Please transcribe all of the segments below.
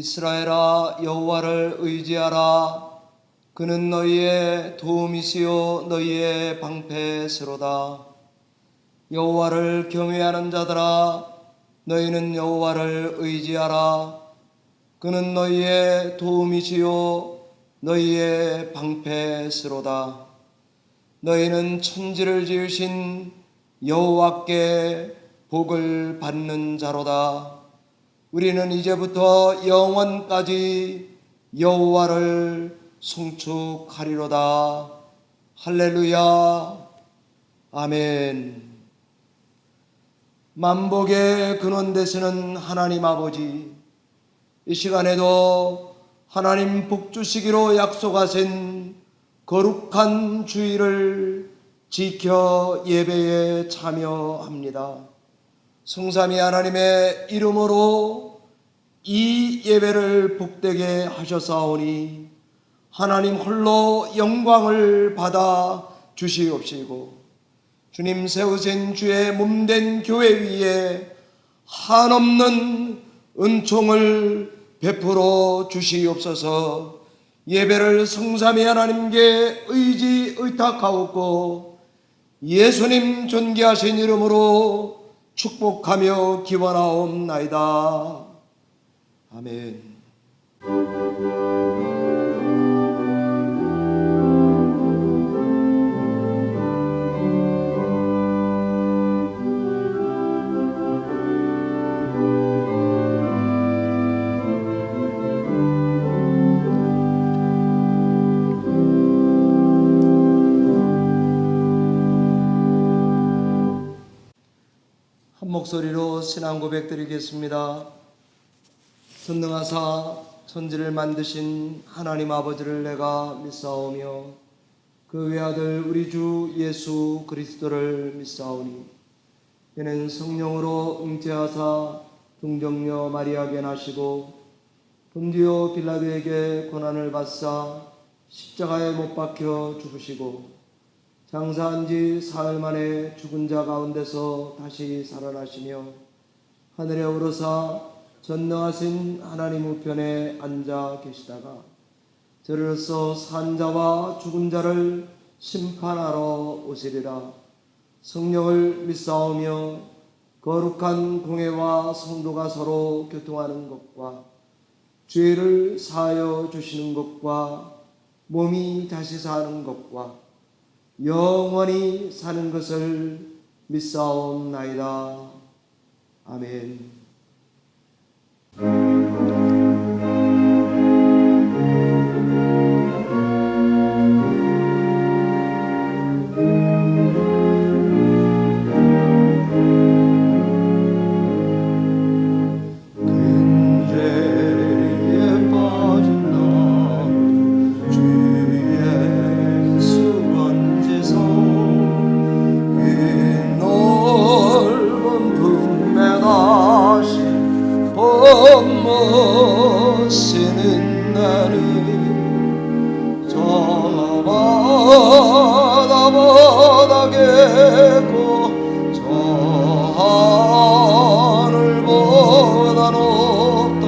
이스라엘아 여호와를 의지하라. 그는 너희의 도움이시요 너희의 방패시로다. 여호와를 경외하는 자들아 너희는 여호와를 의지하라. 그는 너희의 도움이시요 너희의 방패시로다. 너희는 천지를 지으신 여호와께 복을 받는 자로다. 우리는 이제부터 영원까지 여호와를 송축하리로다. 할렐루야. 아멘. 만복의 근원 되시는 하나님 아버지, 이 시간에도 하나님 복 주시기로 약속하신 거룩한 주일을 지켜 예배에 참여합니다. 성삼위 하나님의 이름으로 이 예배를 복되게 하셨사오니 하나님 홀로 영광을 받아 주시옵시고, 주님 세우신 주의 몸된 교회 위에 한없는 은총을 베풀어 주시옵소서. 예배를 성삼위 하나님께 의탁하옵고 예수님 존귀하신 이름으로 축복하며 기원하옵나이다. 아멘. 한 목소리로 신앙 고백 드리겠습니다. 전능하사 천지를 만드신 하나님 아버지를 내가 믿사오며 그 외아들 우리 주 예수 그리스도를 믿사오니 이는 성령으로 잉태하사 동정녀 마리아에게 나시고 본디오 빌라도에게 고난을 받사 십자가에 못 박혀 죽으시고 장사한 지 사흘 만에 죽은 자 가운데서 다시 살아나시며 하늘에 오르사 전능하신 하나님 우편에 앉아 계시다가 저리로서 산 자와 죽은 자를 심판하러 오시리라. 성령을 믿사오며 거룩한 공회와 성도가 서로 교통하는 것과 죄를 사하여 주시는 것과 몸이 다시 사는 것과 영원히 사는 것을 믿사옵나이다. 아멘. 멋있는 나는 저 바다보다겠고 저 하늘보다 높다.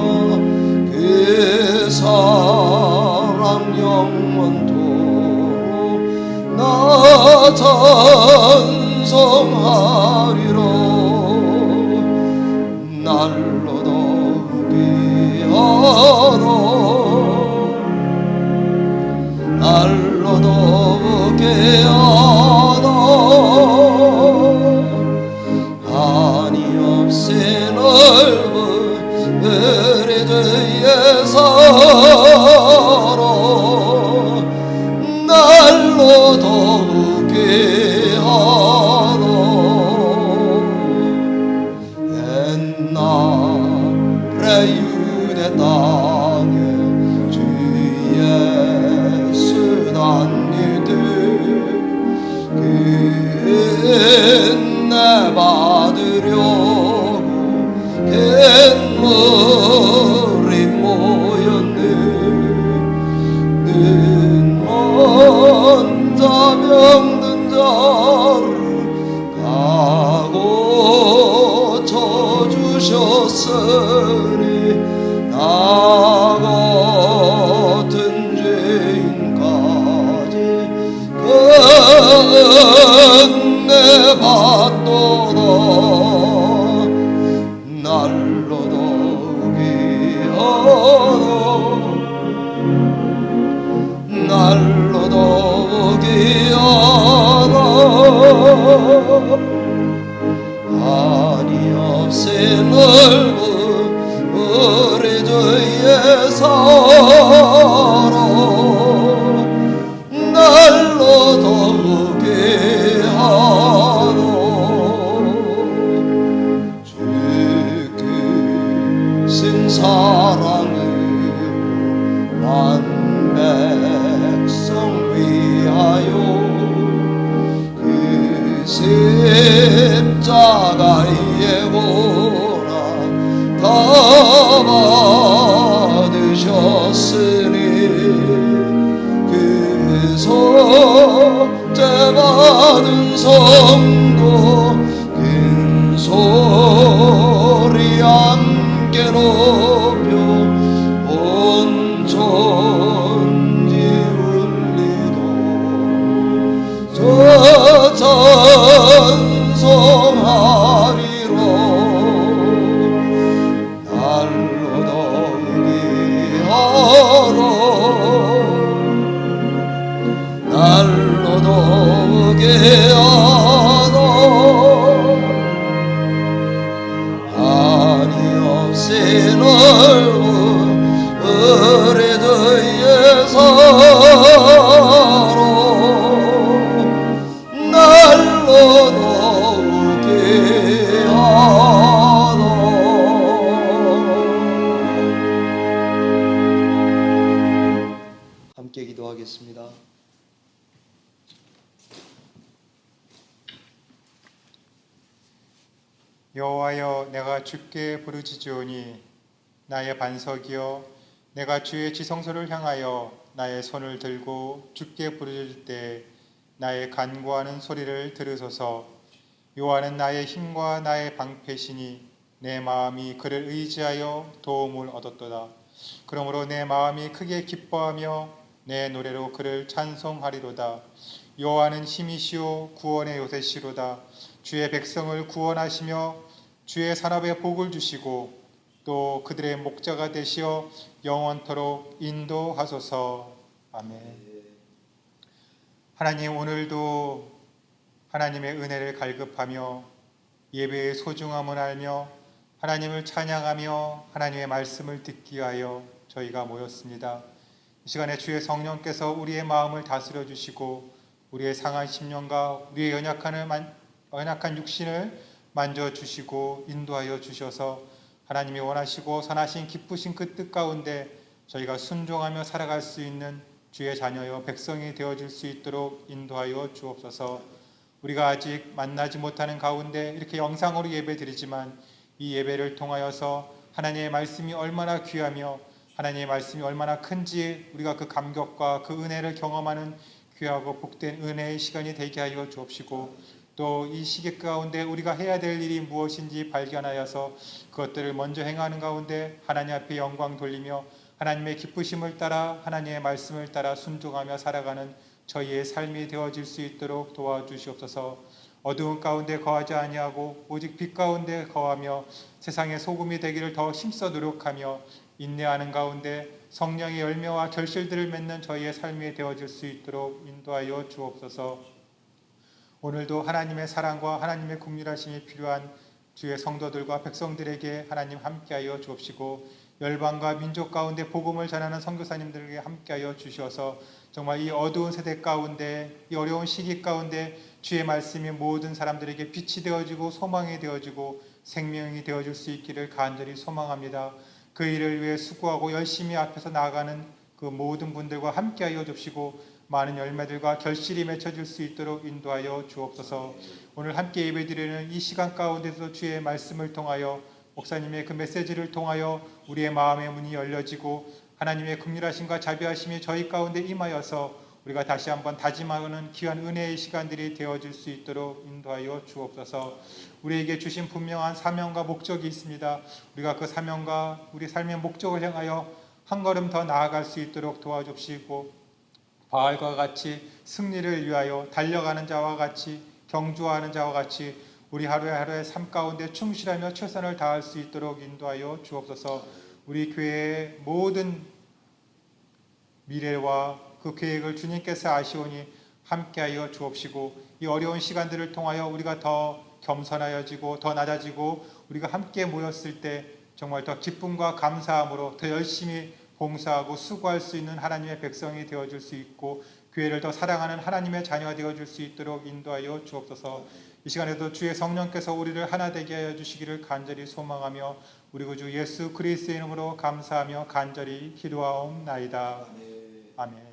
그 사랑 영원토록 나 찬송하리라. 날로 날로 더욱게 하나 한이 없이 넓은 의리주의 사랑 날로 더욱게 하나 옛날의 유대 땅에 주 예수 단니들 그 은혜 받으려고 갯물이 모였네. 먼 자 병든 자를 가고 쳐주셨으니 나 은혜 받도다 날로 더욱이 날로 더욱이 한이 없이 넓은 우리 주의 사랑 날로 더욱이 하노 주의 크신 사랑으로 난 백성 위하여 그 십자가의 고난 다 받으셨으니 그 속죄 받은 성도 큰 소리 함께 높여 온 천지 울리도 저 찬송하리로 날로 더욱이 하노 날로 더욱이 하노 한이 없이 넓은 우리 주의 사랑 날로 더욱이 하노 함께 기도하겠습니다. 여호와여, 내가 주께 부르짖으오니 나의 반석이여, 내가 주의 지성소를 향하여 나의 손을 들고 주께 부르짖을 때 나의 간구하는 소리를 들으소서. 여호와는 나의 힘과 나의 방패시니 내 마음이 그를 의지하여 도움을 얻었도다. 그러므로 내 마음이 크게 기뻐하며 내 노래로 그를 찬송하리로다. 여호와는 힘이시오 구원의 요새시로다. 주의 백성을 구원하시며 주의 산업에 복을 주시고 또 그들의 목자가 되시어 영원토록 인도하소서. 아멘. 하나님, 오늘도 하나님의 은혜를 갈급하며 예배의 소중함을 알며 하나님을 찬양하며 하나님의 말씀을 듣기 위하여 저희가 모였습니다. 이 시간에 주의 성령께서 우리의 마음을 다스려 주시고 우리의 상한 심령과 우리의 연약한 육신을 만져주시고 인도하여 주셔서 하나님이 원하시고 선하신 기쁘신 그 뜻 가운데 저희가 순종하며 살아갈 수 있는 주의 자녀여 백성이 되어질 수 있도록 인도하여 주옵소서. 우리가 아직 만나지 못하는 가운데 이렇게 영상으로 예배드리지만 이 예배를 통하여서 하나님의 말씀이 얼마나 귀하며 하나님의 말씀이 얼마나 큰지 우리가 그 감격과 그 은혜를 경험하는 귀하고 복된 은혜의 시간이 되게 하여 주옵시고 또 이 시기 가운데 우리가 해야 될 일이 무엇인지 발견하여서 그것들을 먼저 행하는 가운데 하나님 앞에 영광 돌리며 하나님의 기쁘심을 따라 하나님의 말씀을 따라 순종하며 살아가는 저희의 삶이 되어질 수 있도록 도와주시옵소서. 어두운 가운데 거하지 아니하고 오직 빛 가운데 거하며 세상의 소금이 되기를 더 힘써 노력하며 인내하는 가운데 성령의 열매와 결실들을 맺는 저희의 삶이 되어질 수 있도록 인도하여 주옵소서. 오늘도 하나님의 사랑과 하나님의 긍휼하심이 필요한 주의 성도들과 백성들에게 하나님 함께하여 주옵시고 열방과 민족 가운데 복음을 전하는 선교사님들에게 함께하여 주셔서 정말 이 어두운 세대 가운데 이 어려운 시기 가운데 주의 말씀이 모든 사람들에게 빛이 되어지고 소망이 되어지고 생명이 되어질 수 있기를 간절히 소망합니다. 그 일을 위해 수고하고 열심히 앞에서 나아가는 그 모든 분들과 함께하여 주시고 많은 열매들과 결실이 맺혀질 수 있도록 인도하여 주옵소서. 오늘 함께 예배드리는 이 시간 가운데서 주의 말씀을 통하여 목사님의 그 메시지를 통하여 우리의 마음의 문이 열려지고 하나님의 긍휼하심과 자비하심이 저희 가운데 임하여서 우리가 다시 한번 다짐하는 귀한 은혜의 시간들이 되어질 수 있도록 인도하여 주옵소서. 우리에게 주신 분명한 사명과 목적이 있습니다. 우리가 그 사명과 우리 삶의 목적을 향하여 한 걸음 더 나아갈 수 있도록 도와주시고 바알과 같이 승리를 위하여 달려가는 자와 같이 경주하는 자와 같이 우리 하루하루의 삶 가운데 충실하며 최선을 다할 수 있도록 인도하여 주옵소서. 우리 교회의 모든 미래와 그 계획을 주님께서 아시오니 함께하여 주옵시고 이 어려운 시간들을 통하여 우리가 더 겸손하여지고 더 낮아지고 우리가 함께 모였을 때 정말 더 기쁨과 감사함으로 더 열심히 봉사하고 수고할 수 있는 하나님의 백성이 되어줄 수 있고 교회를 더 사랑하는 하나님의 자녀가 되어줄 수 있도록 인도하여 주옵소서. 이 시간에도 주의 성령께서 우리를 하나 되게 하여 주시기를 간절히 소망하며 우리 구주 예수 그리스도의 이름으로 감사하며 간절히 기도하옵나이다. 아멘.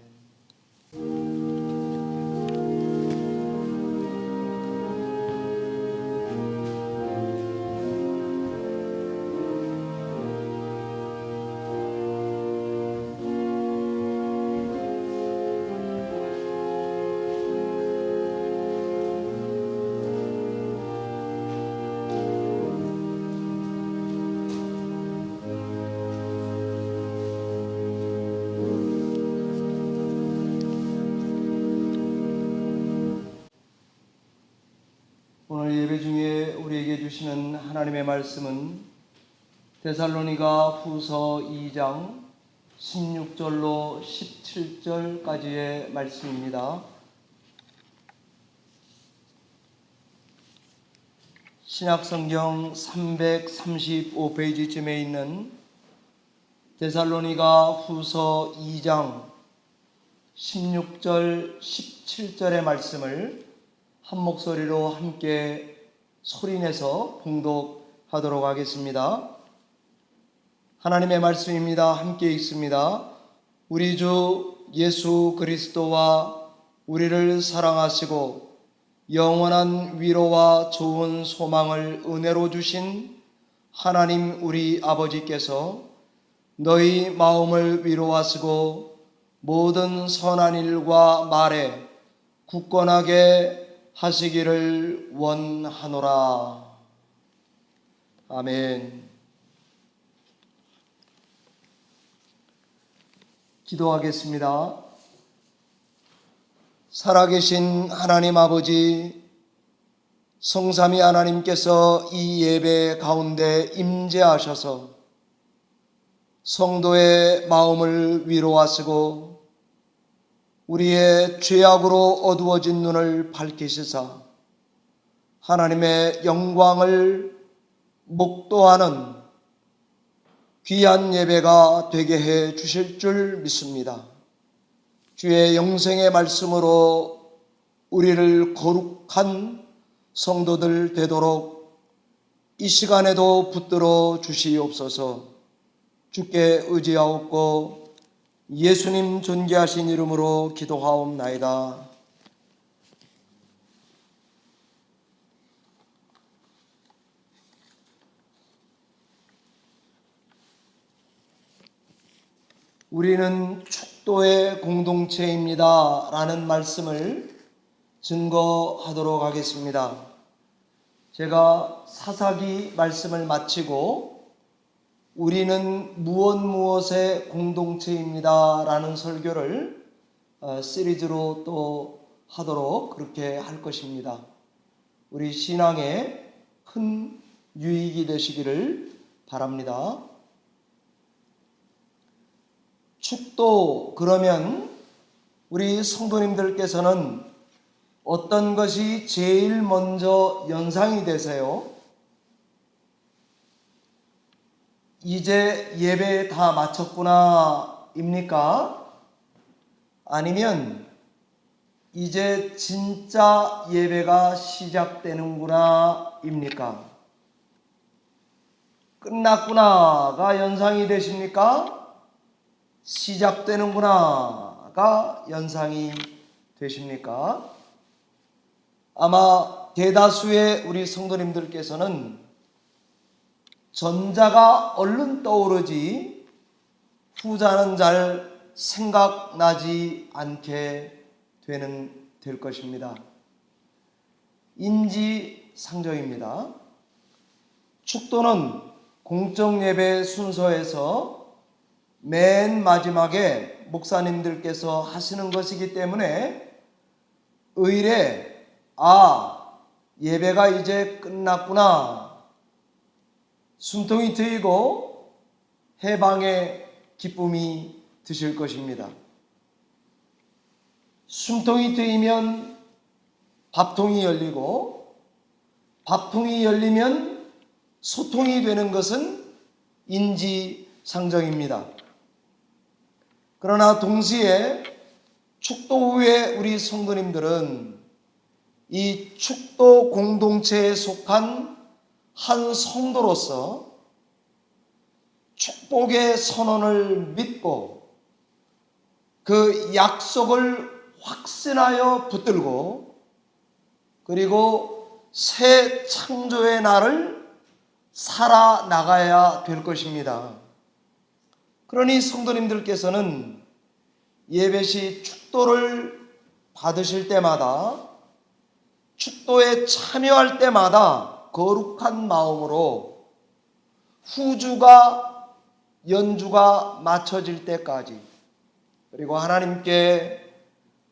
오늘 예배 중에 우리에게 주시는 하나님의 말씀은 데살로니가 후서 2장 16절로 17절까지의 말씀입니다. 신약성경 335페이지쯤에 있는 데살로니가 후서 2장 16절 17절의 말씀을 한 목소리로 함께 소리내서 봉독하도록 하겠습니다. 하나님의 말씀입니다. 함께 읽습니다. 우리 주 예수 그리스도와 우리를 사랑하시고 영원한 위로와 좋은 소망을 은혜로 주신 하나님 우리 아버지께서 너희 마음을 위로하시고 모든 선한 일과 말에 굳건하게 하시기를 원하노라. 아멘. 기도하겠습니다. 살아계신 하나님 아버지, 성삼위 하나님께서 이 예배 가운데 임재하셔서 성도의 마음을 위로하시고 우리의 죄악으로 어두워진 눈을 밝히시사 하나님의 영광을 목도하는 귀한 예배가 되게 해 주실 줄 믿습니다. 주의 영생의 말씀으로 우리를 거룩한 성도들 되도록 이 시간에도 붙들어 주시옵소서. 주께 의지하옵고 예수님 존귀하신 이름으로 기도하옵나이다. 우리는 축도의 공동체입니다 라는 말씀을 증거하도록 하겠습니다. 제가 사사기 말씀을 마치고 우리는 무엇의 공동체입니다 라는 설교를 시리즈로 또 하도록 그렇게 할 것입니다. 우리 신앙에 큰 유익이 되시기를 바랍니다. 축도 그러면 우리 성도님들께서는 어떤 것이 제일 먼저 연상이 되세요? 이제 예배 다 마쳤구나 입니까? 아니면 이제 진짜 예배가 시작되는구나 입니까? 끝났구나가 연상이 되십니까? 시작되는구나가 연상이 되십니까? 아마 대다수의 우리 성도님들께서는 전자가 얼른 떠오르지 후자는 잘 생각나지 않게 될 것입니다. 인지상정입니다. 축도는 공적예배 순서에서 맨 마지막에 목사님들께서 하시는 것이기 때문에 의례 예배가 이제 끝났구나, 숨통이 트이고 해방의 기쁨이 드실 것입니다. 숨통이 트이면 밥통이 열리고, 밥통이 열리면 소통이 되는 것은 인지상정입니다. 그러나 동시에 축도 후에 우리 성도님들은 이 축도 공동체에 속한 한 성도로서 축복의 선언을 믿고 그 약속을 확신하여 붙들고, 그리고 새 창조의 날을 살아나가야 될 것입니다. 그러니 성도님들께서는 예배시 축도를 받으실 때마다, 축도에 참여할 때마다 거룩한 마음으로 후주가 연주가 맞춰질 때까지, 그리고 하나님께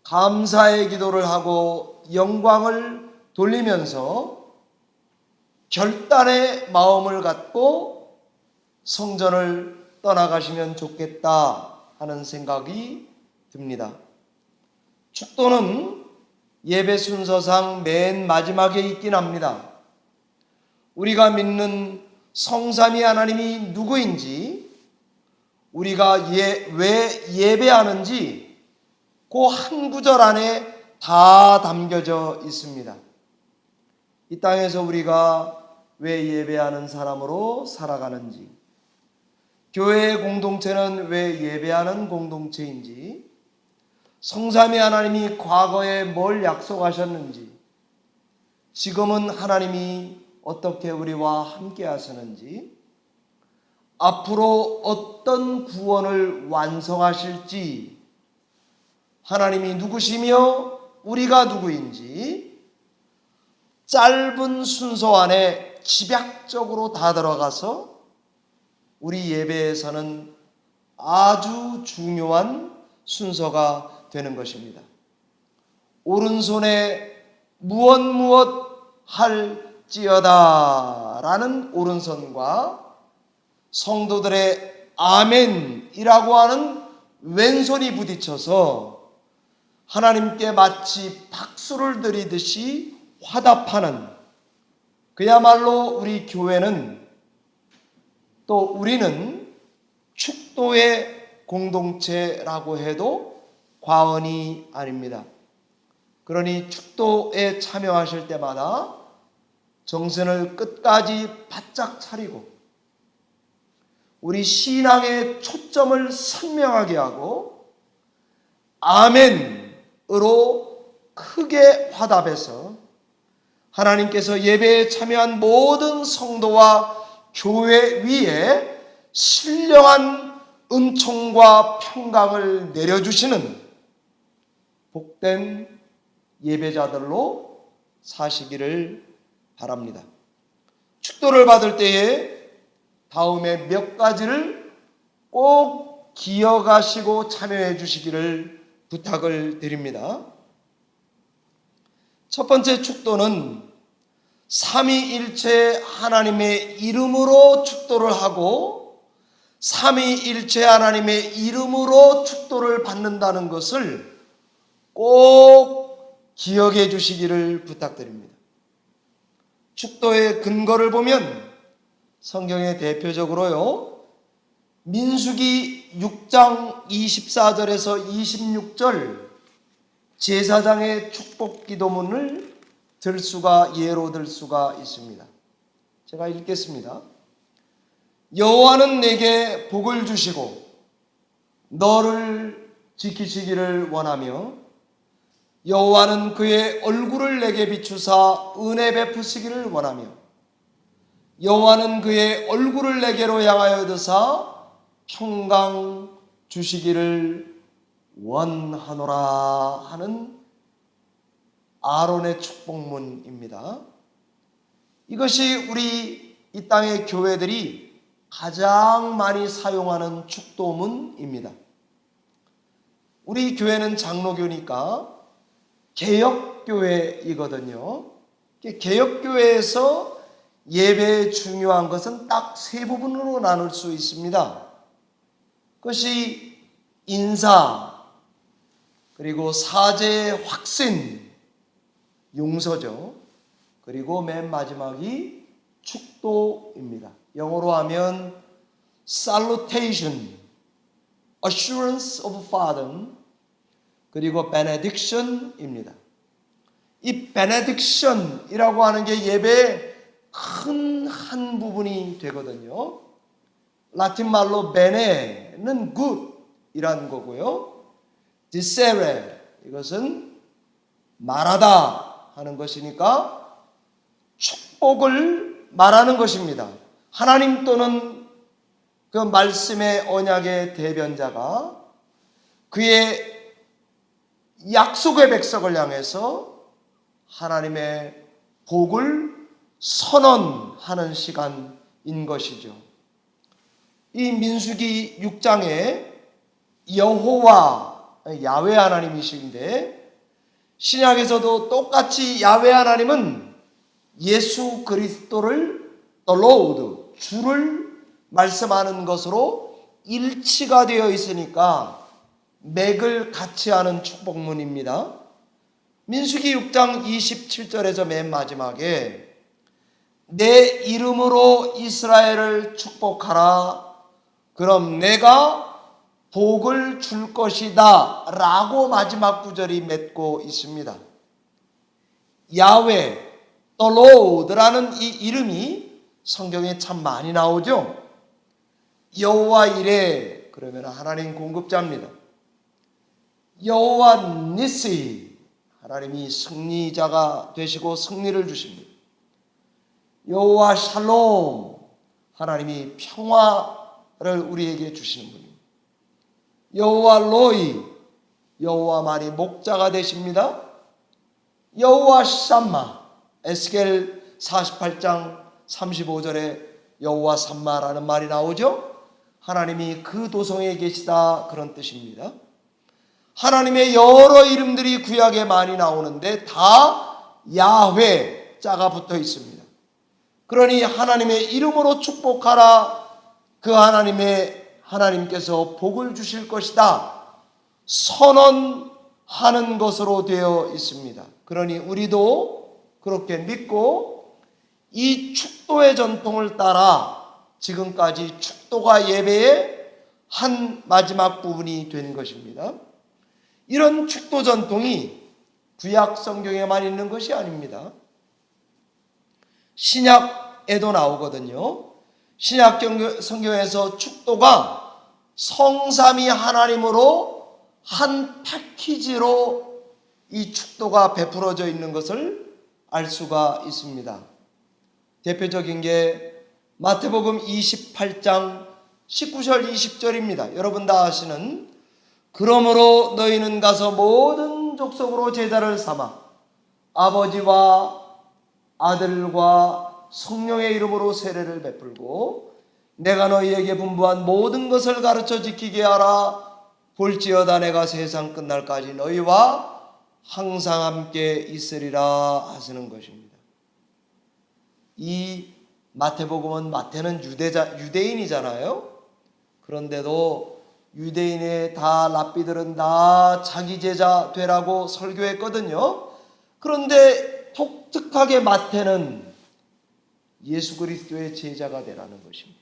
감사의 기도를 하고 영광을 돌리면서 결단의 마음을 갖고 성전을 떠나가시면 좋겠다 하는 생각이 듭니다. 축도는 예배 순서상 맨 마지막에 있긴 합니다. 우리가 믿는 성삼위 하나님이 누구인지, 우리가 왜 예배하는지 그 한 구절 안에 다 담겨져 있습니다. 이 땅에서 우리가 왜 예배하는 사람으로 살아가는지, 교회의 공동체는 왜 예배하는 공동체인지, 성삼위 하나님이 과거에 뭘 약속하셨는지, 지금은 하나님이 어떻게 우리와 함께 하시는지, 앞으로 어떤 구원을 완성하실지, 하나님이 누구시며 우리가 누구인지 짧은 순서 안에 집약적으로 다 들어가서 우리 예배에서는 아주 중요한 순서가 되는 것입니다. 오른손에 무엇 할지어다 라는 오른손과 성도들의 아멘이라고 하는 왼손이 부딪혀서 하나님께 마치 박수를 드리듯이 화답하는, 그야말로 우리 교회는, 또 우리는 축도의 공동체라고 해도 과언이 아닙니다. 그러니 축도에 참여하실 때마다 정신을 끝까지 바짝 차리고 우리 신앙의 초점을 선명하게 하고 아멘으로 크게 화답해서 하나님께서 예배에 참여한 모든 성도와 교회 위에 신령한 은총과 평강을 내려주시는 복된 예배자들로 사시기를 바랍니다. 축도를 받을 때에 다음에 몇 가지를 꼭 기억하시고 참여해 주시기를 부탁을 드립니다. 첫 번째 축도는 삼위일체 하나님의 이름으로 축도를 하고 삼위일체 하나님의 이름으로 축도를 받는다는 것을 꼭 기억해 주시기를 부탁드립니다. 축도의 근거를 보면 성경에 대표적으로요, 민수기 6장 24절에서 26절 제사장의 축복 기도문을 예로 들 수가 있습니다. 제가 읽겠습니다. 여호와는 내게 복을 주시고 너를 지키시기를 원하며 여호와는 그의 얼굴을 내게 비추사 은혜 베푸시기를 원하며 여호와는 그의 얼굴을 내게로 향하여 드사 평강 주시기를 원하노라 하는 아론의 축복문입니다. 이것이 우리 이 땅의 교회들이 가장 많이 사용하는 축도문입니다. 우리 교회는 장로교니까 개혁교회이거든요. 개혁교회에서 예배의 중요한 것은 딱 세 부분으로 나눌 수 있습니다. 그것이 인사, 그리고 사죄의 확신, 용서죠. 그리고 맨 마지막이 축도입니다. 영어로 하면 salutation, assurance of pardon, 그리고 benediction입니다. 이 benediction이라고 하는 게 예배의 큰 한 부분이 되거든요. 라틴 말로 bene는 good이라는 거고요. dicere, 이것은 말하다 하는 것이니까 축복을 말하는 것입니다. 하나님 또는 그 말씀의 언약의 대변자가 그의 약속의 백성을 향해서 하나님의 복을 선언하는 시간인 것이죠. 이 민수기 6장에 여호와, 야훼 하나님이신데 신약에서도 똑같이 야훼 하나님은 예수 그리스도를 the Lord, 주를 말씀하는 것으로 일치가 되어 있으니까 맥을 같이 하는 축복문입니다. 민수기 6장 27절에서 맨 마지막에 내 이름으로 이스라엘을 축복하라. 그럼 내가 복을 줄 것이다 라고 마지막 구절이 맺고 있습니다. 야훼, the Lord라는 이 이름이 성경에 참 많이 나오죠. 여호와 이레, 그러면 하나님 공급자입니다. 여호와 니시, 하나님이 승리자가 되시고 승리를 주십니다. 여호와 샬롬, 하나님이 평화를 우리에게 주시는 분입니다. 여호와 로이, 여호와만이 목자가 되십니다. 여호와 샴마, 에스겔 48장 35절에 여호와 삼마라는 말이 나오죠. 하나님이 그 도성에 계시다, 그런 뜻입니다. 하나님의 여러 이름들이 구약에 많이 나오는데 다 야훼 자가 붙어 있습니다. 그러니 하나님의 이름으로 축복하라. 그 하나님께서 복을 주실 것이다 선언하는 것으로 되어 있습니다. 그러니 우리도 그렇게 믿고 이 축도의 전통을 따라 지금까지 축도가 예배의 한 마지막 부분이 된 것입니다. 이런 축도 전통이 구약 성경에만 있는 것이 아닙니다. 신약에도 나오거든요. 신약 성경에서 축도가 성삼위 하나님으로 한 패키지로 이 축도가 베풀어져 있는 것을 알 수가 있습니다. 대표적인 게 마태복음 28장 19절 20절입니다. 여러분 다 아시는 그러므로 너희는 가서 모든 족속으로 제자를 삼아 아버지와 아들과 성령의 이름으로 세례를 베풀고 내가 너희에게 분부한 모든 것을 가르쳐 지키게 하라. 볼지어다 내가 세상 끝날까지 너희와 항상 함께 있으리라 하시는 것입니다. 이 마태복음은 마태는 유대인이잖아요. 그런데도 유대인의 다 랍비들은 다 자기 제자 되라고 설교했거든요. 그런데 독특하게 마태는 예수 그리스도의 제자가 되라는 것입니다.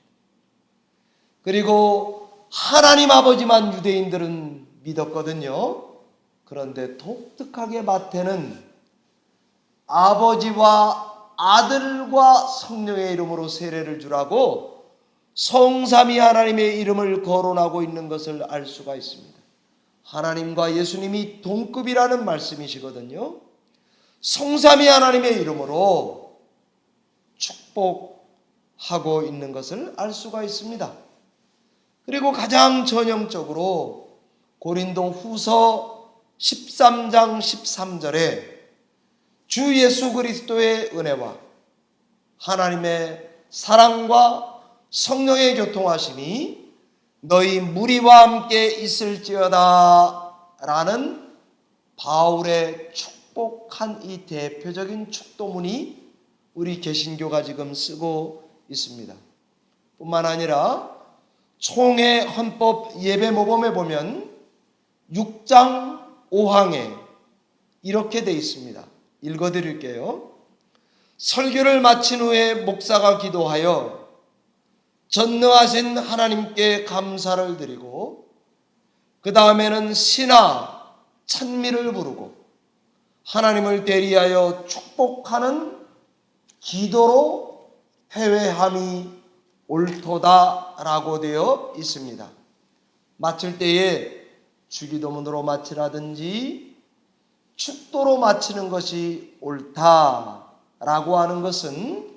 그리고 하나님 아버지만 유대인들은 믿었거든요. 그런데 독특하게 마태는 아버지와 아들과 성령의 이름으로 세례를 주라고 성삼위 하나님의 이름을 거론하고 있는 것을 알 수가 있습니다. 하나님과 예수님이 동급이라는 말씀이시거든요. 성삼위 하나님의 이름으로 축복하고 있는 것을 알 수가 있습니다. 그리고 가장 전형적으로 고린도 후서 13장 13절에 주 예수 그리스도의 은혜와 하나님의 사랑과 성령의 교통하심이 너희 무리와 함께 있을지어다 라는 바울의 축복한 이 대표적인 축도문이 우리 개신교가 지금 쓰고 있습니다. 뿐만 아니라 총회 헌법 예배 모범에 보면 6장 5항에 이렇게 돼 있습니다. 읽어드릴게요. 설교를 마친 후에 목사가 기도하여 전능하신 하나님께 감사를 드리고 그 다음에는 시나 찬미를 부르고 하나님을 대리하여 축복하는 기도로 회회함이 옳도다라고 되어 있습니다. 마칠 때에 주기도문으로 마치라든지 축도로 마치는 것이 옳다라고 하는 것은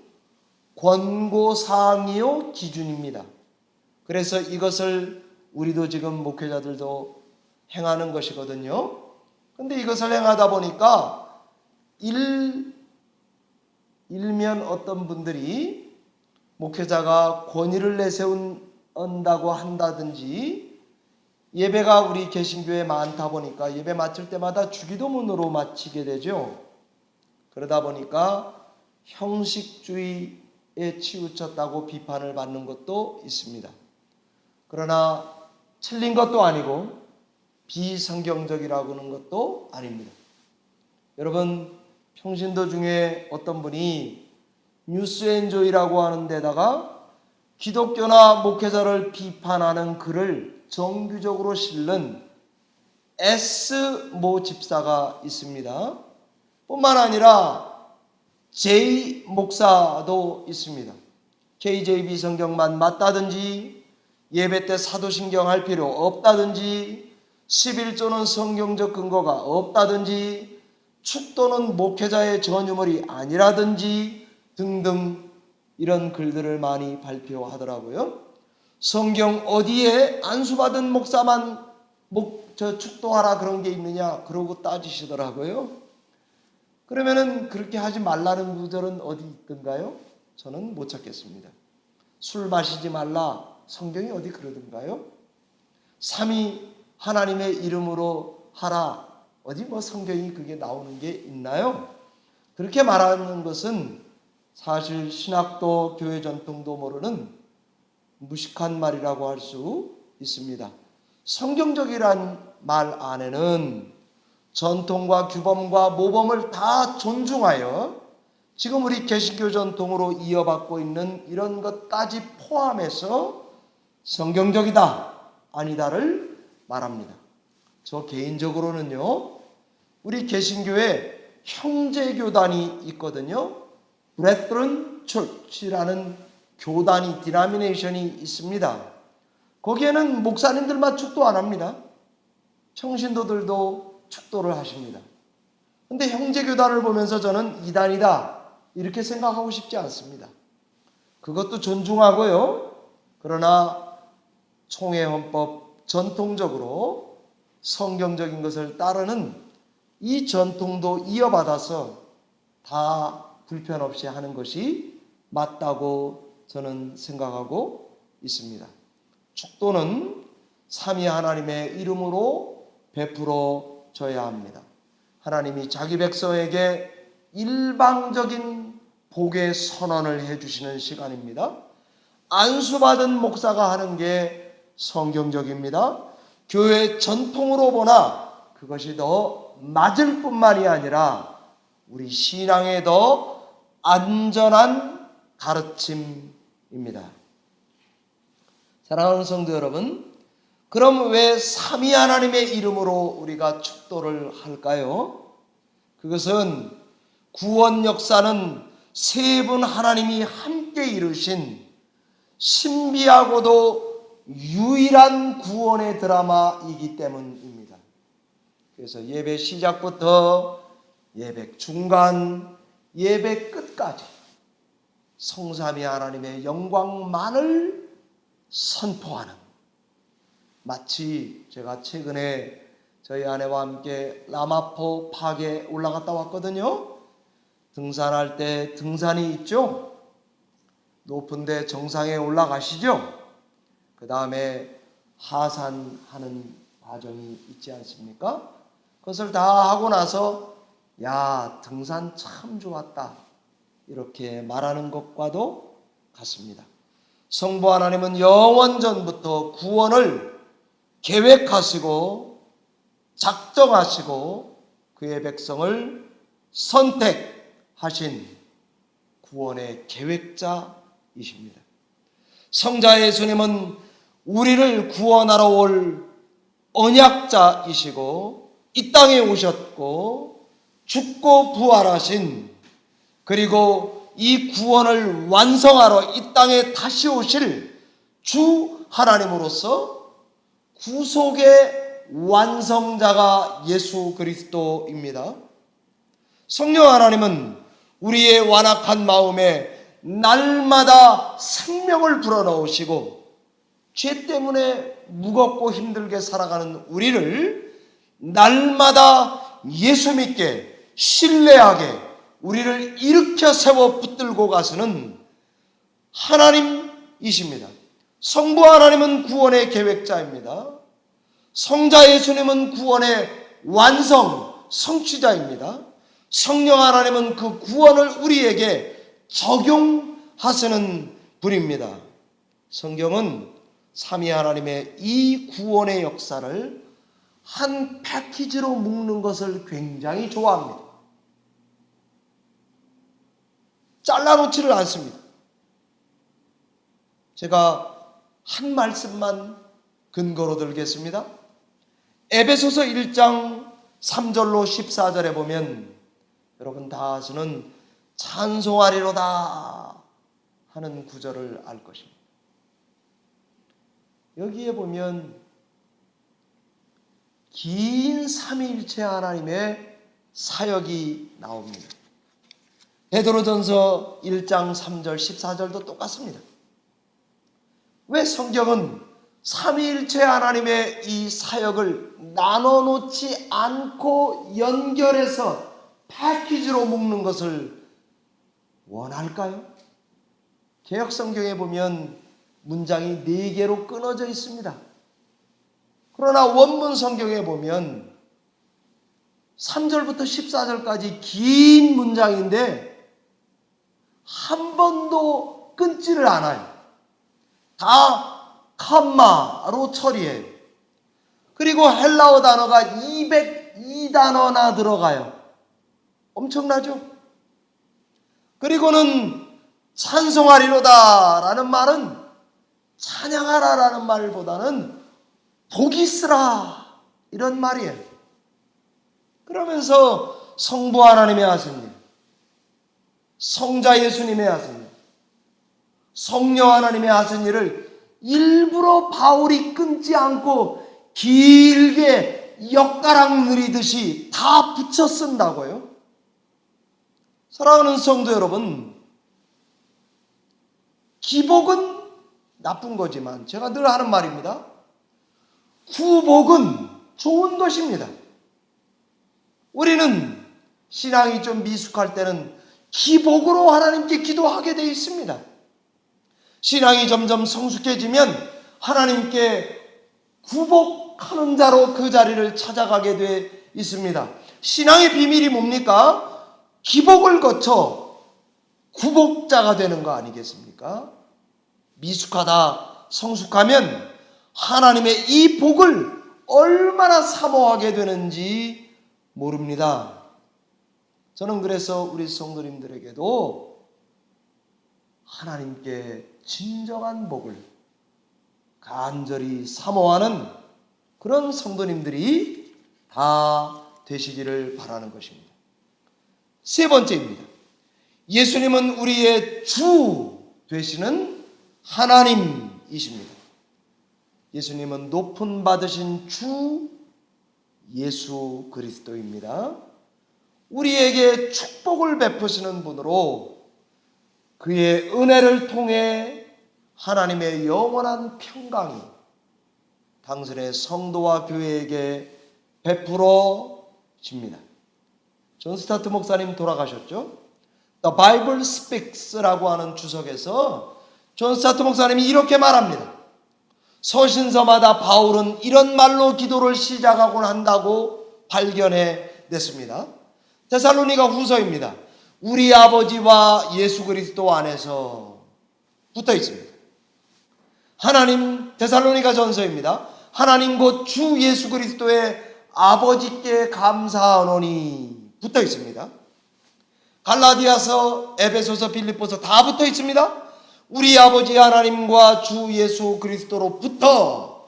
권고사항이요 기준입니다. 그래서 이것을 우리도 지금 목회자들도 행하는 것이거든요. 근데 이것을 행하다 보니까 일면 어떤 분들이 목회자가 권위를 내세운다고 한다든지 예배가 우리 개신교에 많다 보니까 예배 마칠 때마다 주기도문으로 마치게 되죠. 그러다 보니까 형식주의에 치우쳤다고 비판을 받는 것도 있습니다. 그러나 틀린 것도 아니고 비성경적이라고 하는 것도 아닙니다. 여러분, 평신도 중에 어떤 분이 뉴스엔조이라고 하는 데다가 기독교나 목회자를 비판하는 글을 정규적으로 실는 S 모 집사가 있습니다. 뿐만 아니라 J 목사도 있습니다. KJV 성경만 맞다든지 예배 때 사도신경 할 필요 없다든지 11조는 성경적 근거가 없다든지 축도는 목회자의 전유물이 아니라든지 등등 이런 글들을 많이 발표하더라고요. 성경 어디에 안수받은 목사만 축도하라 그런 게 있느냐 그러고 따지시더라고요. 그러면은 그렇게 하지 말라는 구절은 어디 있던가요? 저는 못 찾겠습니다. 술 마시지 말라 성경이 어디 그러던가요? 삼위 하나님의 이름으로 하라 어디 성경이 그게 나오는 게 있나요? 그렇게 말하는 것은 사실 신학도 교회 전통도 모르는 무식한 말이라고 할 수 있습니다. 성경적이란 말 안에는 전통과 규범과 모범을 다 존중하여 지금 우리 개신교 전통으로 이어받고 있는 이런 것까지 포함해서 성경적이다 아니다를 말합니다. 저 개인적으로는요, 우리 개신교에 형제교단이 있거든요. Brethren Church라는 교단이 디나미네이션이 있습니다. 거기에는 목사님들만 축도 안 합니다. 평신도들도 축도를 하십니다. 근데 형제교단을 보면서 저는 이단이다 이렇게 생각하고 싶지 않습니다. 그것도 존중하고요. 그러나 총회헌법 전통적으로 성경적인 것을 따르는 이 전통도 이어받아서 다 불편 없이 하는 것이 맞다고 저는 생각하고 있습니다. 축도는 삼위 하나님의 이름으로 베풀어져야 합니다. 하나님이 자기 백성에게 일방적인 복의 선언을 해주시는 시간입니다. 안수받은 목사가 하는 게 성경적입니다. 교회 전통으로 보나 그것이 더 맞을 뿐만이 아니라 우리 신앙에 더 안전한 가르침입니다. 사랑하는 성도 여러분, 그럼 왜 삼위 하나님의 이름으로 우리가 축도를 할까요? 그것은 구원 역사는 세 분 하나님이 함께 이루신 신비하고도 유일한 구원의 드라마이기 때문입니다. 그래서 예배 시작부터 예배 중간, 예배 끝까지 성삼위 하나님의 영광만을 선포하는, 마치 제가 최근에 저희 아내와 함께 라마포 팍에 올라갔다 왔거든요. 등산할 때 등산이 있죠. 높은데 정상에 올라가시죠. 그 다음에 하산하는 과정이 있지 않습니까? 그것을 다 하고 나서 야, 등산 참 좋았다 이렇게 말하는 것과도 같습니다. 성부 하나님은 영원전부터 구원을 계획하시고 작정하시고 그의 백성을 선택하신 구원의 계획자이십니다. 성자 예수님은 우리를 구원하러 올 언약자이시고 이 땅에 오셨고 죽고 부활하신, 그리고 이 구원을 완성하러 이 땅에 다시 오실 주 하나님으로서 구속의 완성자가 예수 그리스도입니다. 성령 하나님은 우리의 완악한 마음에 날마다 생명을 불어넣으시고 죄 때문에 무겁고 힘들게 살아가는 우리를 날마다 예수 믿게 신뢰하게 우리를 일으켜 세워 붙들고 가시는 하나님이십니다. 성부 하나님은 구원의 계획자입니다. 성자 예수님은 구원의 완성, 성취자입니다. 성령 하나님은 그 구원을 우리에게 적용하시는 분입니다. 성경은 삼위 하나님의 이 구원의 역사를 한 패키지로 묶는 것을 굉장히 좋아합니다. 잘라놓지를 않습니다. 제가 한 말씀만 근거로 들겠습니다. 에베소서 1장 3절로 14절에 보면 여러분 다 아시는 찬송하리로다 하는 구절을 알 것입니다. 여기에 보면 긴 삼위일체 하나님의 사역이 나옵니다. 베드로전서 1장 3절 14절도 똑같습니다. 왜 성경은 삼위일체 하나님의 이 사역을 나눠놓지 않고 연결해서 패키지로 묶는 것을 원할까요? 개역성경에 보면 문장이 4개로 끊어져 있습니다. 그러나 원문 성경에 보면 3절부터 14절까지 긴 문장인데 한 번도 끊지를 않아요. 다 컴마로 처리해요. 그리고 헬라어 단어가 202단어나 들어가요. 엄청나죠? 그리고는 찬송하리로다 라는 말은 찬양하라 라는 말보다는 복이 있으라 이런 말이에요. 그러면서 성부 하나님의 하신 일, 성자 예수님의 하신 일, 성령 하나님의 하신 일을 일부러 바울이 끊지 않고 길게 엿가락 누리듯이 다 붙여 쓴다고요. 사랑하는 성도 여러분, 기복은 나쁜 거지만 제가 늘 하는 말입니다. 구복은 좋은 것입니다. 우리는 신앙이 좀 미숙할 때는 기복으로 하나님께 기도하게 되어 있습니다. 신앙이 점점 성숙해지면 하나님께 구복하는 자로 그 자리를 찾아가게 되어 있습니다. 신앙의 비밀이 뭡니까? 기복을 거쳐 구복자가 되는 거 아니겠습니까? 미숙하다, 성숙하면 하나님의 이 복을 얼마나 사모하게 되는지 모릅니다. 저는 그래서 우리 성도님들에게도 하나님께 진정한 복을 간절히 사모하는 그런 성도님들이 다 되시기를 바라는 것입니다. 세 번째입니다. 예수님은 우리의 주 되시는 하나님이십니다. 예수님은 높음 받으신 주 예수 그리스도입니다. 우리에게 축복을 베푸시는 분으로 그의 은혜를 통해 하나님의 영원한 평강이 당신의 성도와 교회에게 베풀어집니다. 존 스타트 목사님 돌아가셨죠? The Bible Speaks라고 하는 주석에서 존 스타트 목사님이 이렇게 말합니다. 서신서마다 바울은 이런 말로 기도를 시작하곤 한다고 발견해냈습니다. 데살로니가 후서입니다. 우리 아버지와 예수 그리스도 안에서 붙어 있습니다. 하나님, 데살로니가 전서입니다. 하나님 곧 주 예수 그리스도의 아버지께 감사하노니 붙어 있습니다. 갈라디아서, 에베소서, 빌립보서 다 붙어 있습니다. 우리 아버지 하나님과 주 예수 그리스도로부터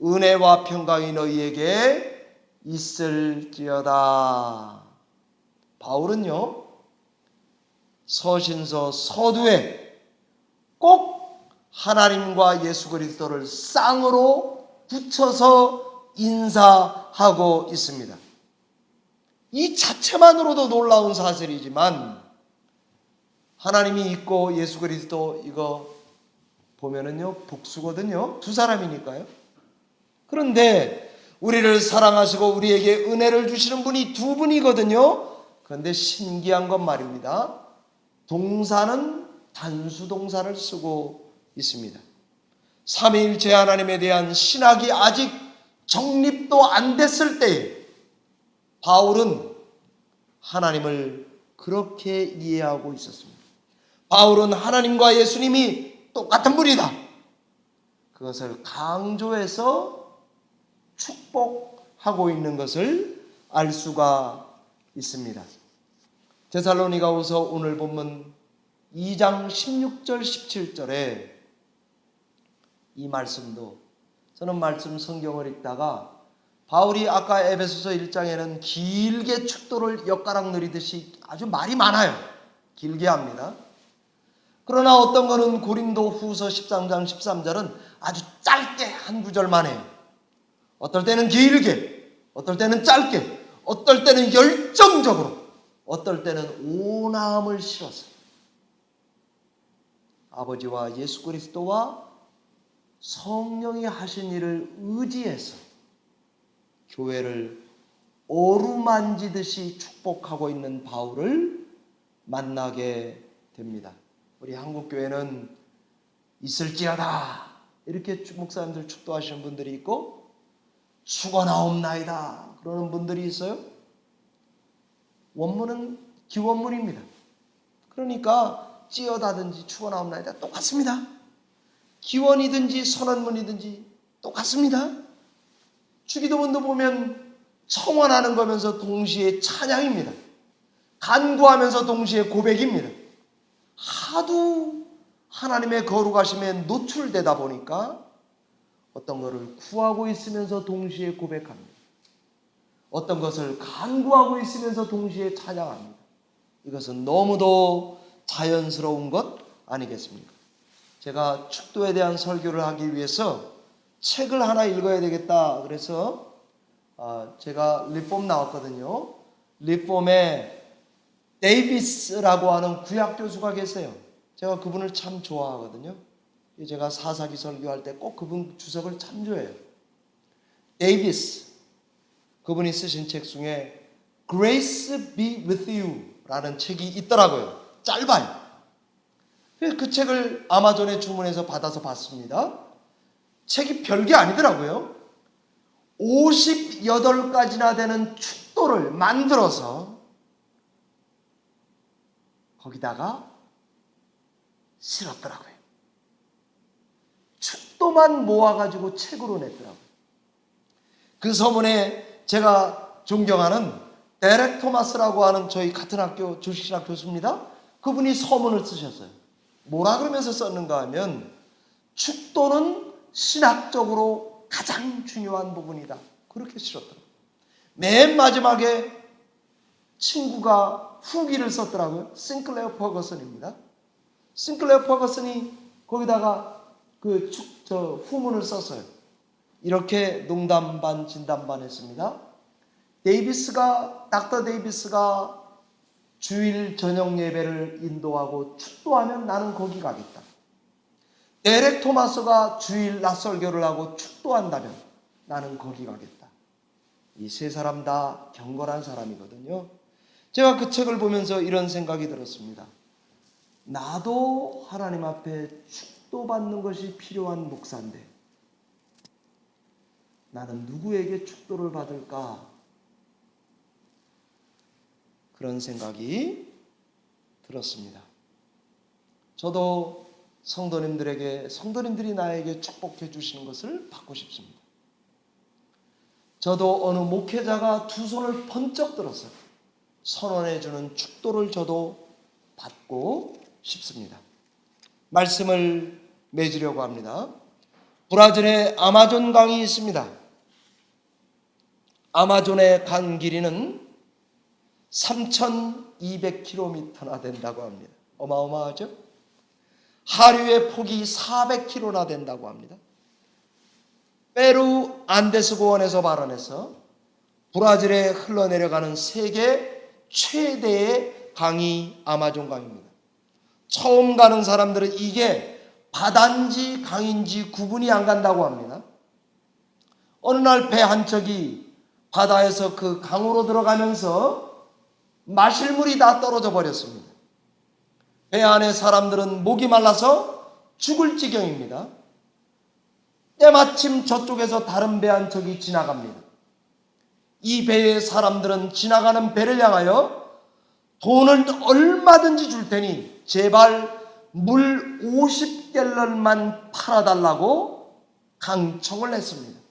은혜와 평강이 너희에게 있을지어다. 바울은요, 서신서, 서두에 꼭 하나님과 예수 그리스도를 쌍으로 붙여서 인사하고 있습니다. 이 자체만으로도 놀라운 사실이지만 하나님이 있고 예수 그리스도 이거 보면은요 복수거든요. 두 사람이니까요. 그런데 우리를 사랑하시고 우리에게 은혜를 주시는 분이 두 분이거든요. 그런데 신기한 건 말입니다. 동사는 단수 동사를 쓰고 있습니다. 삼위일체 하나님에 대한 신학이 아직 정립도 안 됐을 때에 바울은 하나님을 그렇게 이해하고 있었습니다. 바울은 하나님과 예수님이 똑같은 분이다. 그것을 강조해서 축복하고 있는 것을 알 수가 있습니다. 데살로니가후서 오늘 본문 2장 16절 17절에 이 말씀도 저는 말씀 성경을 읽다가 바울이 아까 에베소서 1장에는 길게 축도를 엿가락 누리듯이 아주 말이 많아요. 길게 합니다. 그러나 어떤 거는 고린도 후서 13장 13절은 아주 짧게 한 구절만 해요. 어떨 때는 길게, 어떨 때는 짧게, 어떨 때는 열정적으로, 어떨 때는 온함을 실어서 아버지와 예수 그리스도와 성령이 하신 일을 의지해서 교회를 어루만지듯이 축복하고 있는 바울을 만나게 됩니다. 우리 한국교회는 있을지어다 이렇게 목사님들 축도하시는 분들이 있고 죽어나옵나이다 그러는 분들이 있어요. 원문은 기원문입니다. 그러니까 찌어다든지 죽어나옵나이다 똑같습니다. 기원이든지 선언문이든지 똑같습니다. 주기도문도 보면 청원하는 거면서 동시에 찬양입니다. 간구하면서 동시에 고백입니다. 하도 하나님의 거룩하심에 노출되다 보니까 어떤 것을 구하고 있으면서 동시에 고백합니다. 어떤 것을 간구하고 있으면서 동시에 찬양합니다. 이것은 너무도 자연스러운 것 아니겠습니까? 제가 축도에 대한 설교를 하기 위해서 책을 하나 읽어야 되겠다. 그래서 제가 리폼 나왔거든요. 리폼에 데이비스라고 하는 구약 교수가 계세요. 제가 그분을 참 좋아하거든요. 제가 사사기 설교할 때 꼭 그분 주석을 참조해요. 데이비스, 그분이 쓰신 책 중에 Grace be with you 라는 책이 있더라고요. 짧아요. 그 책을 아마존에 주문해서 받아서 봤습니다. 책이 별게 아니더라고요. 58가지나 되는 축도를 만들어서 거기다가 실었더라고요. 축도만 모아가지고 책으로 냈더라고요. 그 서문에 제가 존경하는 데렉 토마스라고 하는 저희 같은 학교 주식신학 교수입니다. 그분이 서문을 쓰셨어요. 뭐라 그러면서 썼는가 하면 축도는 신학적으로 가장 중요한 부분이다. 그렇게 실었더라고요. 맨 마지막에 친구가 후기를 썼더라고요. 싱클레어 퍼거슨입니다. 싱클레어 퍼거슨이 거기다가 후문을 썼어요. 이렇게 농담 반 진담 반 했습니다. 닥터 데이비스가 주일 저녁 예배를 인도하고 축도하면 나는 거기 가겠다. 데렉 토마스가 주일 낮 설교를 하고 축도한다면 나는 거기 가겠다. 이 세 사람 다 경건한 사람이거든요. 제가 그 책을 보면서 이런 생각이 들었습니다. 나도 하나님 앞에 축도받는 것이 필요한 목사인데 나는 누구에게 축도를 받을까? 그런 생각이 들었습니다. 저도 성도님들이 나에게 축복해 주시는 것을 받고 싶습니다. 저도 어느 목회자가 두 손을 번쩍 들어서 선언해 주는 축도를 저도 받고 싶습니다. 말씀을 맺으려고 합니다. 브라질에 아마존 강이 있습니다. 아마존의 강 길이는 3,200km나 된다고 합니다. 어마어마하죠? 하류의 폭이 400km나 된다고 합니다. 페루 안데스 고원에서 발원해서 브라질에 흘러내려가는 세계 최대의 강이 아마존 강입니다. 처음 가는 사람들은 이게 바다인지 강인지 구분이 안 간다고 합니다. 어느 날 배 한 척이 바다에서 그 강으로 들어가면서 마실 물이 다 떨어져 버렸습니다. 배 안에 사람들은 목이 말라서 죽을 지경입니다. 때마침 저쪽에서 다른 배 한 척이 지나갑니다. 이 배의 사람들은 지나가는 배를 향하여 돈을 얼마든지 줄 테니 제발 물 50갤런만 팔아달라고 강청을 했습니다.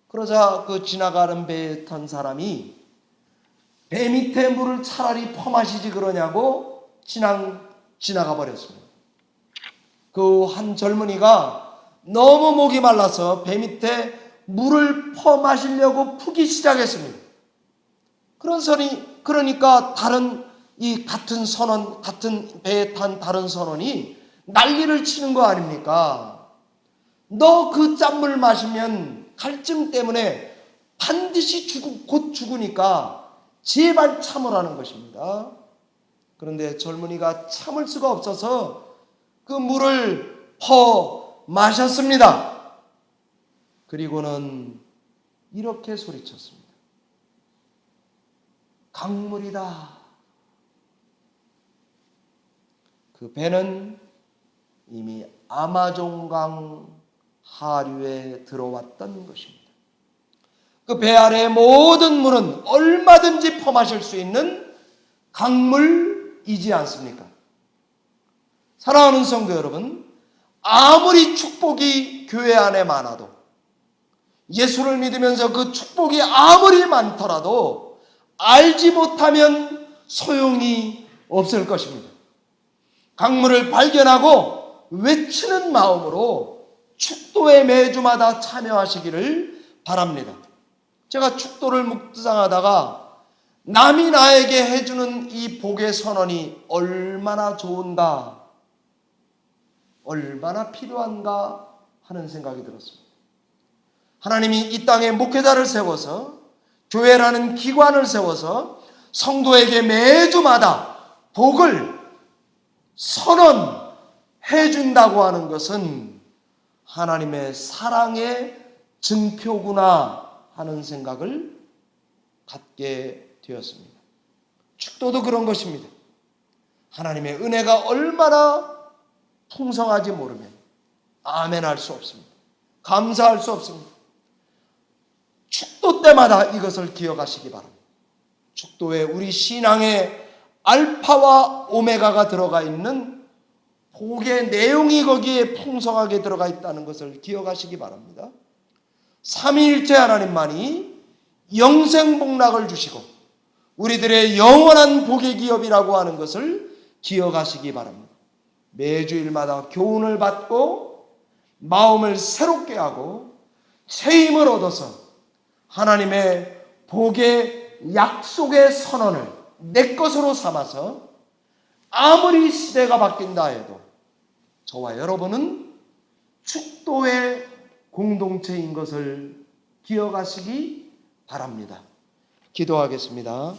그러자 그 지나가는 배에 탄 사람이 배 밑에 물을 차라리 퍼마시지 그러냐고 지나가 버렸습니다. 그 한 젊은이가 너무 목이 말라서 배 밑에 물을 퍼마시려고 푸기 시작했습니다. 그러니까 같은 배에 탄 다른 선원이 난리를 치는 거 아닙니까? 너 그 짠물 마시면 갈증 때문에 반드시 곧 죽으니까 제발 참으라는 것입니다. 그런데 젊은이가 참을 수가 없어서 그 물을 퍼 마셨습니다. 그리고는 이렇게 소리쳤습니다. 강물이다. 그 배는 이미 아마존강 하류에 들어왔던 것입니다. 그 배 아래의 모든 물은 얼마든지 퍼마실 수 있는 강물이지 않습니까? 사랑하는 성도 여러분, 아무리 축복이 교회 안에 많아도, 예수를 믿으면서 그 축복이 아무리 많더라도 알지 못하면 소용이 없을 것입니다. 강물을 발견하고 외치는 마음으로 축도에 매주마다 참여하시기를 바랍니다. 제가 축도를 묵상하다가 남이 나에게 해주는 이 복의 선언이 얼마나 좋은가, 얼마나 필요한가 하는 생각이 들었습니다. 하나님이 이 땅에 목회자를 세워서, 교회라는 기관을 세워서 성도에게 매주마다 복을 선언해 준다고 하는 것은 하나님의 사랑의 증표구나 하는 생각을 갖게 되었습니다. 축도도 그런 것입니다. 하나님의 은혜가 얼마나 풍성하지 모르면 아멘할 수 없습니다. 감사할 수 없습니다. 축도 때마다 이것을 기억하시기 바랍니다. 축도에 우리 신앙의 알파와 오메가가 들어가 있는 복의 내용이 거기에 풍성하게 들어가 있다는 것을 기억하시기 바랍니다. 삼위일체 하나님만이 영생복락을 주시고 우리들의 영원한 복의 기업이라고 하는 것을 기억하시기 바랍니다. 매주일마다 교훈을 받고 마음을 새롭게 하고 새 힘을 얻어서 하나님의 복의 약속의 선언을 내 것으로 삼아서 아무리 시대가 바뀐다 해도 저와 여러분은 축도의 공동체인 것을 기억하시기 바랍니다. 기도하겠습니다.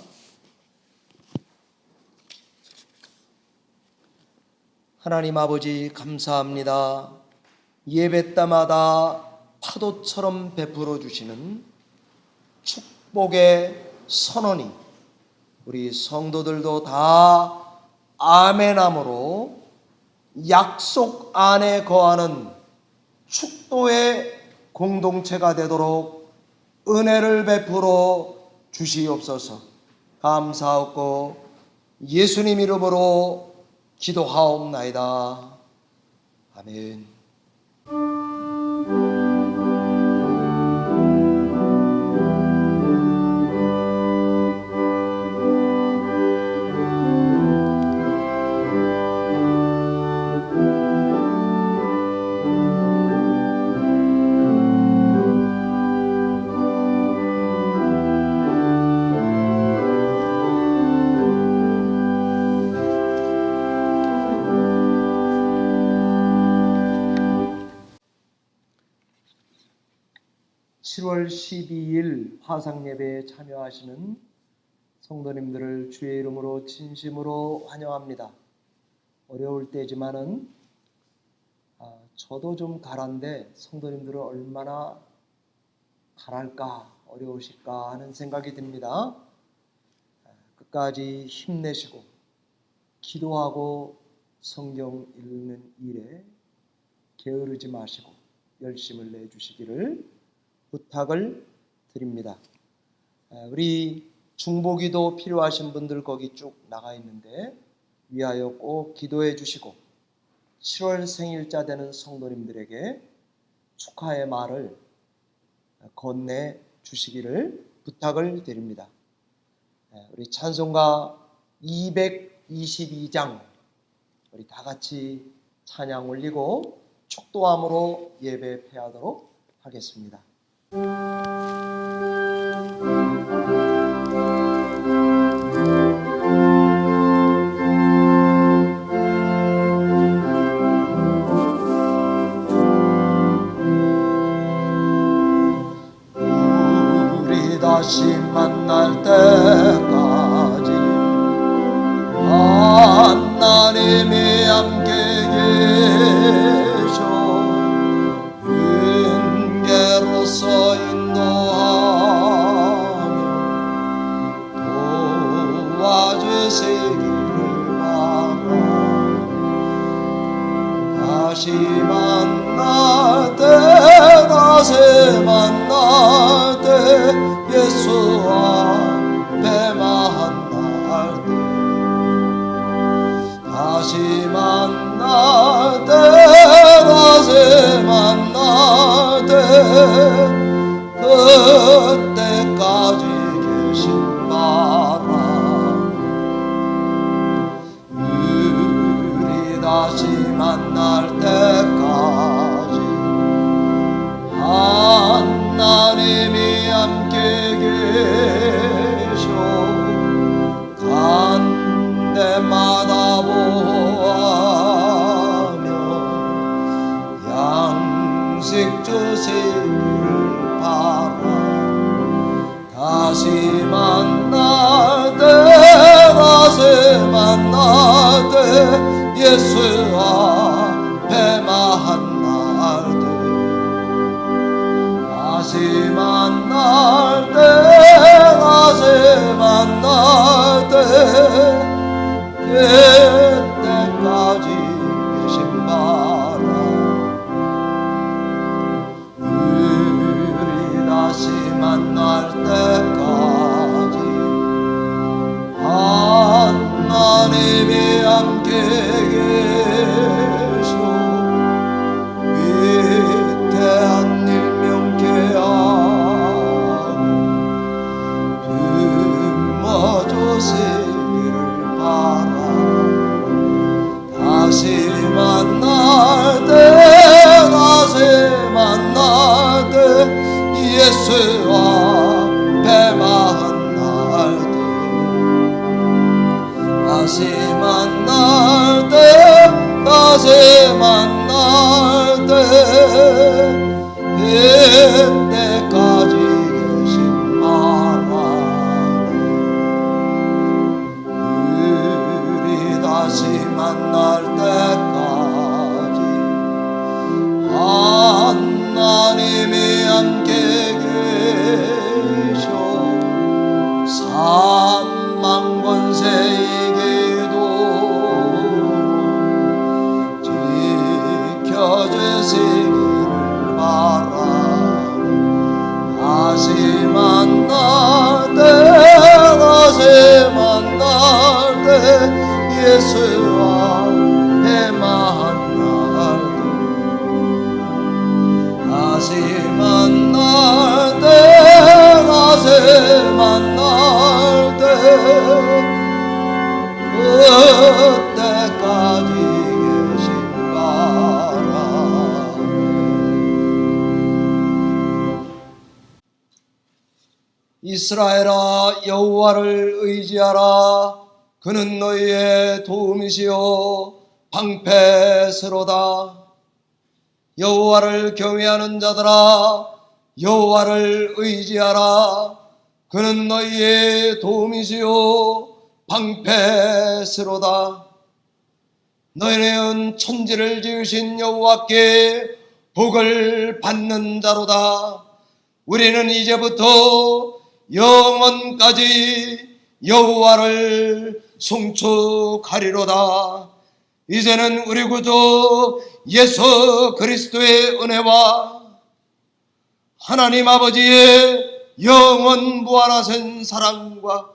하나님 아버지 감사합니다. 예배 때마다 파도처럼 베풀어 주시는 축복의 선언이 우리 성도들도 다 아멘함으로 약속 안에 거하는 축도의 공동체가 되도록 은혜를 베풀어 주시옵소서. 감사하고 예수님 이름으로 기도하옵나이다. 아멘. (7월 12일) 화상예배에 참여하시는 성도님들을 주의 이름으로 진심으로 환영합니다. 어려울 때지만은 저도 좀 가란데 성도님들은 얼마나 가랄까 어려우실까 하는 생각이 듭니다. 끝까지 힘내시고 기도하고 성경 읽는 일에 게으르지 마시고 열심을 내주시기를 부탁을 드립니다. 우리 중보기도 필요하신 분들 거기 쭉 나가 있는데 위하여 꼭 기도해 주시고 7월 생일자 되는 성도님들에게 축하의 말을 건네 주시기를 부탁을 드립니다. 우리 찬송가 222장 우리 다 같이 찬양 올리고 축도함으로 예배 패하도록 하겠습니다. 우리 다시 만날 때까지 하나님이 함께 계셔 은혜로서 인도하며 도와주시기를 바라. 다시 만날 때 다시 만날 때 예수와 뱀만 날 때 다시 만날 때 다시 만날 때 그때까지 계신 바람 우리 다시 만날 때까지 하나님이 함께 계셔 간 데마다 보아며 양식 주시기를 바라. 다시 만날 때 다시 만날 때 예수와 뱀만 날 때 다시 만날 때 다시 만날 때 그때까지 계신 바라. 우리 다시 만날 때까지 하나님이 함께 계셔 위대한 일 명쾌하고 품어주시기를 바라. 다시 만날 때 다시 만날 때 예수와 뱀만 날 때 다시 만날 때 다시 만날 때 그때까지 계신 바라. 우리 다시 만날 때까지 하나님이 함께 계셔 산만 권세 이기도 지켜주시기를 바라. 예수와 만날때 다시 만날 때 다시 만날 때 그때까지 계신가라. 이스라엘아, 여호와를 의지하라. 그는 너희의 도움이시요 방패스로다. 여호와를 경외하는 자들아, 여호와를 의지하라. 그는 너희의 도움이시요 방패스로다. 너희는 천지를 지으신 여호와께 복을 받는 자로다. 우리는 이제부터 영원까지 여호와를 송축하리로다. 이제는 우리 구주 예수 그리스도의 은혜와 하나님 아버지의 영원 무한하신 사랑과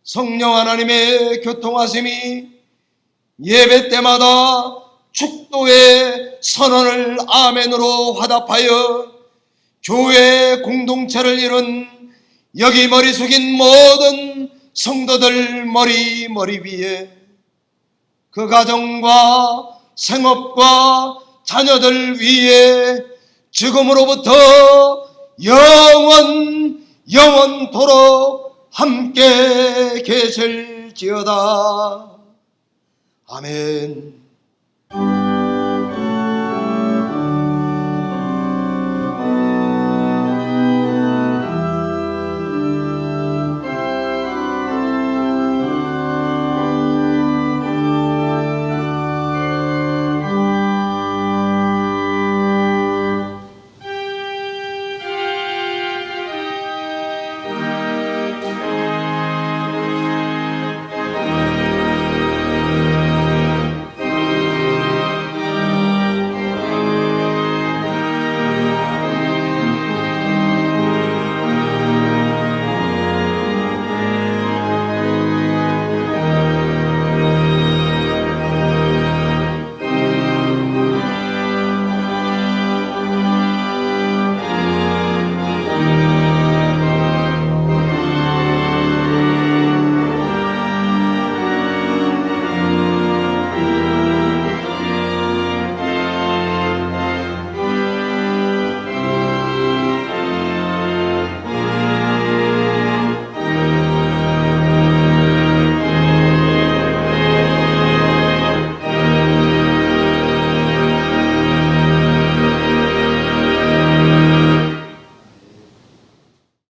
성령 하나님의 교통하심이 예배 때마다 축도의 선언을 아멘으로 화답하여 교회 공동체를 이룬 여기 머리 숙인 모든 성도들 머리 위에 그 가정과 생업과 자녀들 위에 지금으로부터 영원토록 함께 계실지어다. 아멘.